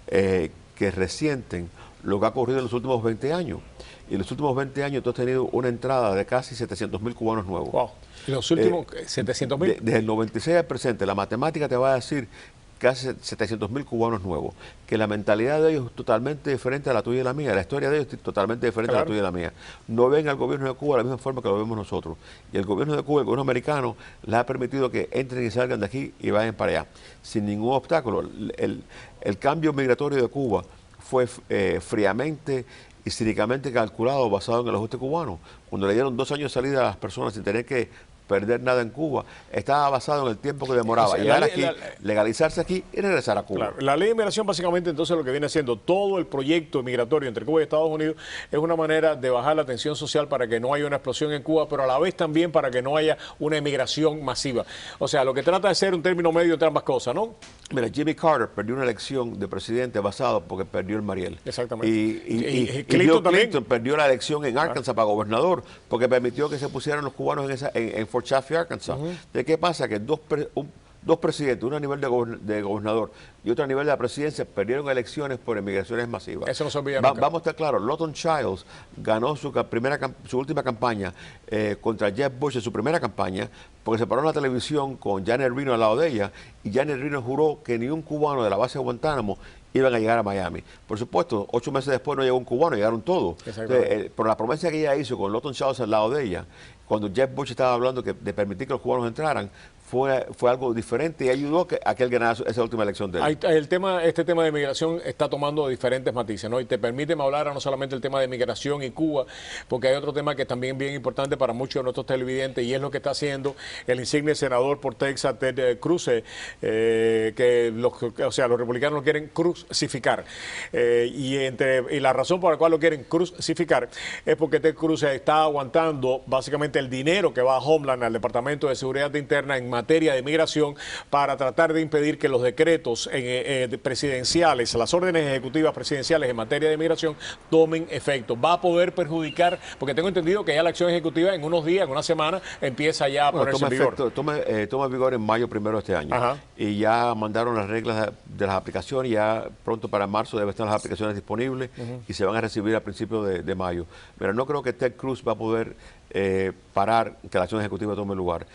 que resienten lo que ha ocurrido en los últimos 20 años. Y en los últimos 20 años tú has tenido una entrada de casi 700.000 cubanos nuevos. Wow. ¿En los últimos 700.000? Desde el 96 al presente, la matemática te va a decir casi 700.000 cubanos nuevos, que la mentalidad de ellos es totalmente diferente a la tuya y la mía, la historia de ellos es totalmente diferente a la tuya y la mía. No ven al gobierno de Cuba de la misma forma que lo vemos nosotros. Y el gobierno de Cuba, el gobierno americano, les ha permitido que entren y salgan de aquí y vayan para allá, sin ningún obstáculo. El cambio migratorio de Cuba fue fríamente y cínicamente calculado, basado en el ajuste cubano. Cuando le dieron 2 años de salida a las personas sin tener que perder nada en Cuba, estaba basado en el tiempo que demoraba llegar aquí, legalizarse aquí y regresar a Cuba. Claro, la ley de inmigración básicamente entonces lo que viene haciendo todo el proyecto migratorio entre Cuba y Estados Unidos es una manera de bajar la tensión social para que no haya una explosión en Cuba, pero a la vez también para que no haya una emigración masiva. O sea, lo que trata de ser un término medio entre ambas cosas, ¿no? Mira, Jimmy Carter perdió una elección de presidente basado porque perdió el Mariel. Exactamente. Y Bill Clinton perdió la elección en Arkansas para gobernador porque permitió que se pusieran los cubanos en Fort Chaffee, Arkansas. ¿De qué pasa? Que dos dos presidentes, uno a nivel de gobernador y otro a nivel de la presidencia, perdieron elecciones por emigraciones masivas. Eso no se olvida nunca. Vamos a estar claros, Lawton Childs ganó su última campaña contra Jeb Bush en su primera campaña, porque se paró en la televisión con Janet Reno al lado de ella, y Janet Reno juró que ni un cubano de la base de Guantánamo iban a llegar a Miami. Por supuesto, 8 meses después no llegó un cubano, llegaron todos. Por la promesa que ella hizo con Lawton Childs al lado de ella, cuando Jeb Bush estaba hablando de permitir que los cubanos entraran, fue algo diferente y ayudó a que él ganara esa última elección de él. Este tema de migración está tomando diferentes matices, ¿no? Y te permite hablar no solamente del tema de migración y Cuba, porque hay otro tema que es también bien importante para muchos de nuestros televidentes, y es lo que está haciendo el insigne senador por Texas, Ted Cruz, que los republicanos lo quieren crucificar. Y la razón por la cual lo quieren crucificar es porque Ted Cruz está aguantando básicamente el dinero que va a Homeland, al Departamento de Seguridad Interna, en materia de migración, para tratar de impedir que los decretos presidenciales, las órdenes ejecutivas presidenciales en materia de migración tomen efecto. Va a poder perjudicar, porque tengo entendido que ya la acción ejecutiva en unos días, en una semana, empieza ya a ponerse en vigor. Toma vigor en mayo 1 de este año. Ajá. Y ya mandaron las reglas de las aplicaciones, ya pronto para marzo deben estar las aplicaciones disponibles y se van a recibir a principios de mayo. Pero no creo que Ted Cruz va a poder parar que la acción ejecutiva tome lugar.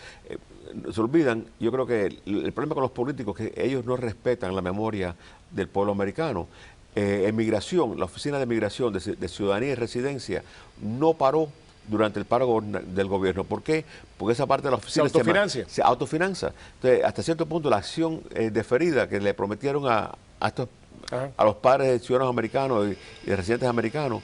Se olvidan, yo creo que el problema con los políticos es que ellos no respetan la memoria del pueblo americano. En migración, la Oficina de Migración de Ciudadanía y Residencia no paró durante el paro del gobierno. ¿Por qué? Porque esa parte de la oficina se autofinancia. Entonces, hasta cierto punto, la acción deferida que le prometieron a los padres de ciudadanos americanos y de residentes americanos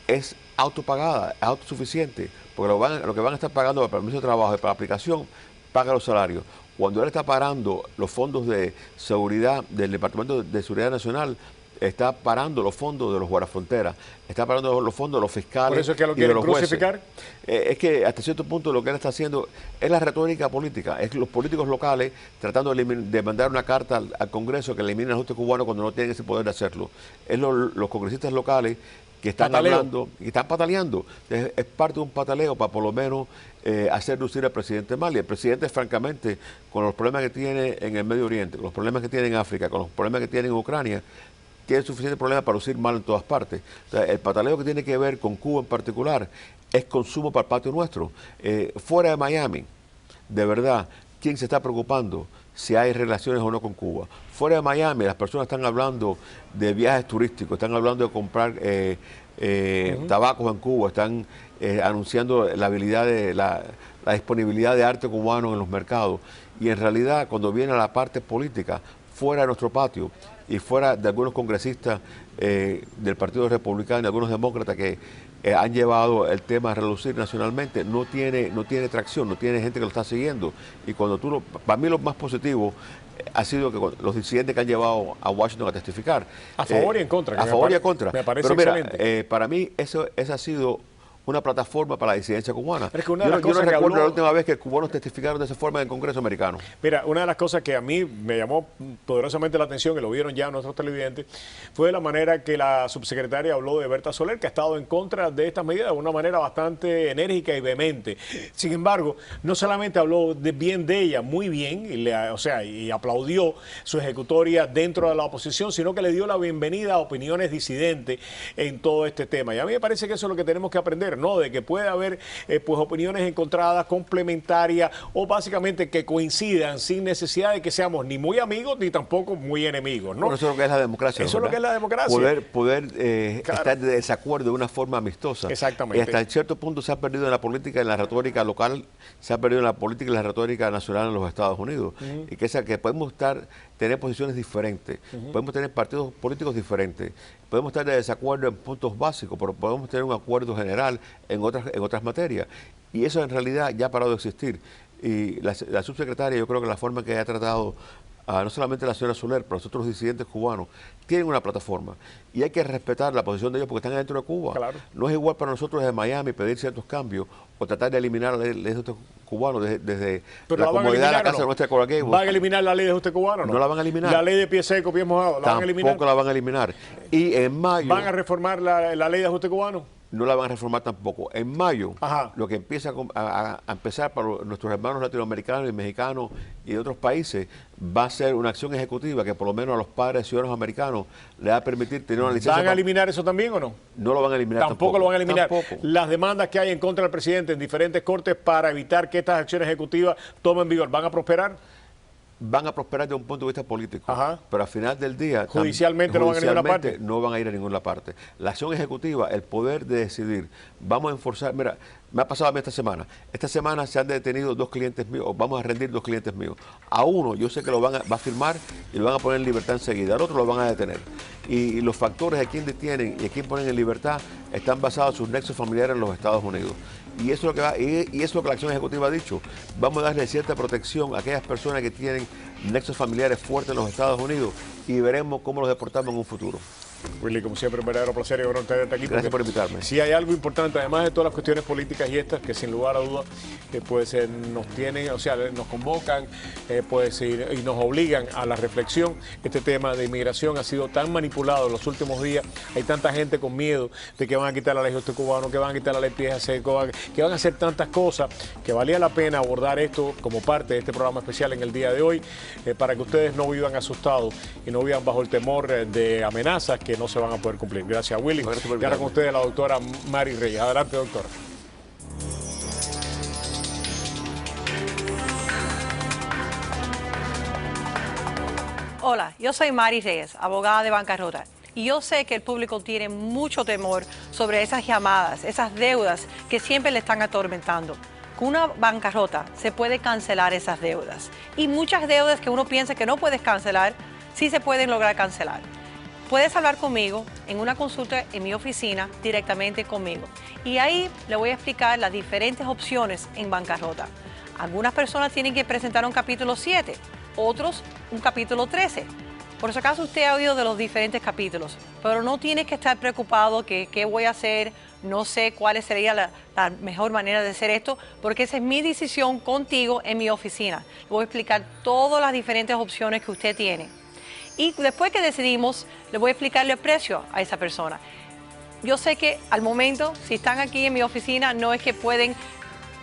es autopagada, es autosuficiente, porque lo que van a estar pagando para el permiso de trabajo y para la aplicación, paga los salarios. Cuando él está parando los fondos de seguridad del Departamento de Seguridad Nacional, está parando los fondos de los guardafronteras, está parando los fondos de los fiscales. ¿Por eso es que lo y de quieren los jueces. crucificar? Es que hasta cierto punto lo que él está haciendo es la retórica política, es los políticos locales tratando de mandar una carta al Congreso que elimine el ajuste cubano cuando no tienen ese poder de hacerlo. Es los congresistas locales que están hablando y están pataleando. Es parte de un pataleo para por lo menos hacer lucir al presidente mal. Y el presidente, francamente, con los problemas que tiene en el Medio Oriente, con los problemas que tiene en África, con los problemas que tiene en Ucrania, tiene suficiente problema para lucir mal en todas partes. O sea, el pataleo que tiene que ver con Cuba en particular es consumo para el patio nuestro. Fuera de Miami, de verdad, ¿quién se está preocupando si hay relaciones o no con Cuba? Fuera de Miami, las personas están hablando de viajes turísticos, están hablando de comprar tabacos en Cuba, están anunciando la habilidad de la disponibilidad de arte cubano en los mercados. Y en realidad, cuando viene a la parte política, fuera de nuestro patio y fuera de algunos congresistas del Partido Republicano y algunos demócratas que han llevado el tema a relucir nacionalmente, no tiene tracción, no tiene gente que lo está siguiendo. Y cuando para mí lo más positivo ha sido que los disidentes que han llevado a Washington a testificar. A favor y en contra. A favor y en contra. Me parece Pero mira, excelente. para mí esa ha sido una plataforma para la disidencia cubana. Es que yo no recuerdo la última vez que cubanos testificaron de esa forma en el Congreso americano. Mira, una de las cosas que a mí me llamó poderosamente la atención, y lo vieron ya nuestros televidentes, fue la manera que la subsecretaria habló de Berta Soler, que ha estado en contra de estas medidas de una manera bastante enérgica y vehemente. Sin embargo, no solamente habló bien de ella, muy bien, y aplaudió su ejecutoria dentro de la oposición, sino que le dio la bienvenida a opiniones disidentes en todo este tema. Y a mí me parece que eso es lo que tenemos que aprender, ¿no? De que puede haber pues opiniones encontradas, complementarias, o básicamente que coincidan sin necesidad de que seamos ni muy amigos ni tampoco muy enemigos, ¿no? Bueno, eso es lo que es la democracia. Eso es lo que es la democracia. Poder Claro. estar de desacuerdo de una forma amistosa. Exactamente. Y hasta cierto punto se ha perdido en la política y en la retórica local, se ha perdido en la política y la retórica nacional en los Estados Unidos. Y que podemos tener posiciones diferentes, podemos tener partidos políticos diferentes, podemos estar de desacuerdo en puntos básicos, pero podemos tener un acuerdo general en otras materias. Y eso en realidad ya ha parado de existir. Y la subsecretaria, yo creo que la forma que ha tratado no solamente la señora Soler, pero los otros disidentes cubanos, tienen una plataforma. Y hay que respetar la posición de ellos porque están dentro de Cuba. Claro. No es igual para nosotros desde Miami pedir ciertos cambios o tratar de eliminar la ley de estos cubanos desde la comodidad de la casa nuestra de Coral Gables. ¿Van a eliminar la ley de ajuste cubano o no? No la van a eliminar. La ley de pie seco, pie mojado, ¿la van a eliminar? Tampoco la van a eliminar. Y en mayo... ¿Van a reformar la ley de ajuste cubano? no la van a reformar tampoco. En mayo, Ajá. lo que empieza a empezar para nuestros hermanos latinoamericanos y mexicanos y de otros países va a ser una acción ejecutiva que por lo menos a los padres ciudadanos americanos le va a permitir tener una licencia. ¿Van a eliminar eso también o no? No lo van a eliminar Tampoco lo van a eliminar. Tampoco. Las demandas que hay en contra del presidente en diferentes cortes para evitar que estas acciones ejecutivas tomen vigor, ¿van a prosperar? Van a prosperar desde un punto de vista político, Ajá. pero al final del día Judicialmente no van a ir a ninguna parte. No van a ir a ninguna parte. La acción ejecutiva, el poder de decidir, vamos a enforzar, mira, me ha pasado a mí esta semana. Esta semana se han detenido 2 clientes míos, o vamos a rendir 2 clientes míos. A uno yo sé que va a firmar y lo van a poner en libertad enseguida, al otro lo van a detener. Y los factores a quién detienen y a quién ponen en libertad están basados en sus nexos familiares en los Estados Unidos. Y eso es lo que y eso es lo que la acción ejecutiva ha dicho. Vamos a darle cierta protección a aquellas personas que tienen nexos familiares fuertes en los Estados Unidos y veremos cómo los deportamos en un futuro. Willy, como siempre, un verdadero placer y honor tenerte aquí. Gracias por invitarme. Si hay algo importante, además de todas las cuestiones políticas y estas, que sin lugar a dudas pues, nos tienen, o sea, nos convocan pues, y nos obligan a la reflexión. Este tema de inmigración ha sido tan manipulado en los últimos días. Hay tanta gente con miedo de que van a quitar la ley de este cubano, que van a quitar la ley Pieza Seco, que van a hacer tantas cosas, que valía la pena abordar esto como parte de este programa especial en el día de hoy, para que ustedes no vivan asustados y no vivan bajo el temor de amenazas que no se van a poder cumplir. Gracias, Willy. Gracias por y ahora invitarme. con ustedes la doctora Mary Reyes. Adelante, doctora. Hola, yo soy Mary Reyes, abogada de bancarrota. Y yo sé que el público tiene mucho temor sobre esas llamadas, esas deudas que siempre le están atormentando. Con una bancarrota se puede cancelar esas deudas. Y muchas deudas que uno piensa que no puedes cancelar, sí se pueden lograr cancelar. Puedes hablar conmigo en una consulta en mi oficina directamente conmigo. Y ahí le voy a explicar las diferentes opciones en bancarrota. Algunas personas tienen que presentar un capítulo 7, otros un capítulo 13. Por si acaso usted ha oído de los diferentes capítulos, pero no tienes que estar preocupado que qué voy a hacer, no sé cuál sería la mejor manera de hacer esto, porque esa es mi decisión contigo en mi oficina. Le voy a explicar todas las diferentes opciones que usted tiene. Y después que decidimos, le voy a explicarle el precio a esa persona. Yo sé que al momento, si están aquí en mi oficina, no es que pueden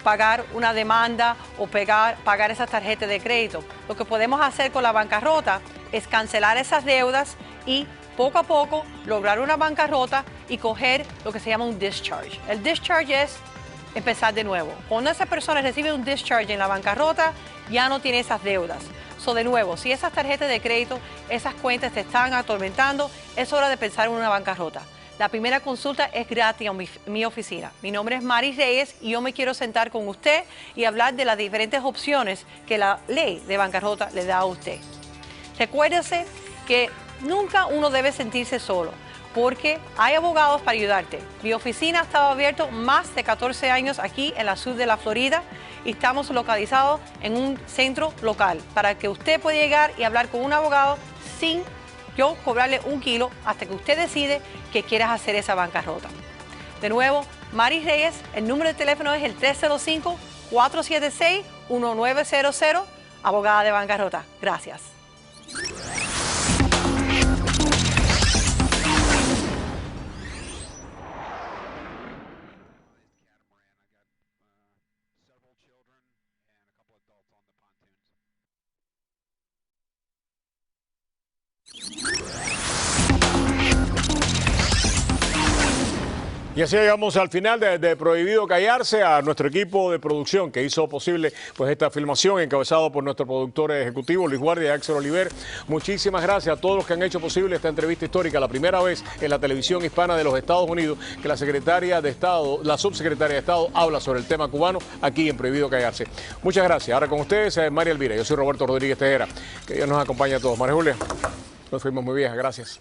pagar una demanda o pagar esas tarjetas de crédito. Lo que podemos hacer con la bancarrota es cancelar esas deudas y poco a poco lograr una bancarrota y coger lo que se llama un discharge. El discharge es empezar de nuevo. Cuando esa persona recibe un discharge en la bancarrota, ya no tiene esas deudas. De nuevo, si esas tarjetas de crédito, esas cuentas te están atormentando, es hora de pensar en una bancarrota. La primera consulta es gratis en mi oficina. Mi nombre es Mary Reyes y yo me quiero sentar con usted y hablar de las diferentes opciones que la ley de bancarrota le da a usted. Recuérdese que nunca uno debe sentirse solo, porque hay abogados para ayudarte. Mi oficina ha estado abierta más de 14 años aquí en la sur de la Florida y estamos localizados en un centro local para que usted pueda llegar y hablar con un abogado sin yo cobrarle un kilo hasta que usted decide que quieras hacer esa bancarrota. De nuevo, Mary Reyes, el número de teléfono es el 305-476-1900, abogada de bancarrota. Gracias. Y así llegamos al final de Prohibido Callarse, a nuestro equipo de producción que hizo posible pues esta filmación, encabezado por nuestro productor ejecutivo Luis Guardia y Axel Oliver. Muchísimas gracias a todos los que han hecho posible esta entrevista histórica, la primera vez en la televisión hispana de los Estados Unidos que la secretaria de Estado, la subsecretaria de Estado, habla sobre el tema cubano aquí en Prohibido Callarse. Muchas gracias. Ahora con ustedes, María Elvira. Yo soy Roberto Rodríguez Tejera. Que Dios nos acompañe a todos. María Julia, nos fuimos muy bien. Gracias.